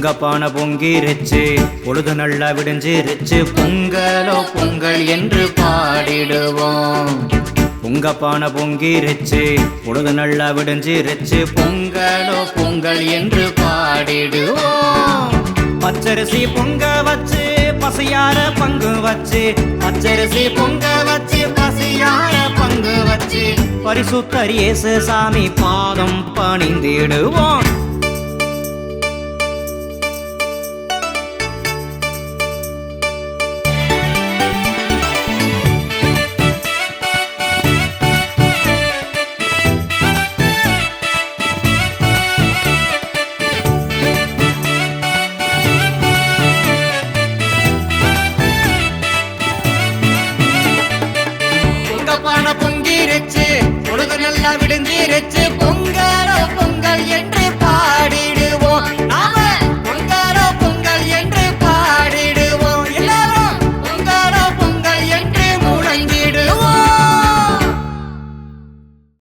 பொங்கப்பான பொங்கிருச்சு பொழுது நல்லா விடிஞ்சிருச்சு பொங்கலோ பொங்கல் என்று பாடிடுவோம். பொங்கப்பான பொங்கிருச்சு பொழுது நல்லா விடிஞ்சிருச்சு பொங்கலோ பொங்கல் என்று பாடிடுவோம். பச்சரிசி பொங்க வச்சு பசியார பங்கு வச்சு பச்சரிசி பொங்க வச்சு பசியார பங்கு வச்சு பரிசுத்தர் இயேசு சாமி பாதம் பணிந்திடுவோம். பொங்கிருச்சு பொழுது நல்லா விடிஞ்சிருச்சு பொங்கலோ பொங்கல்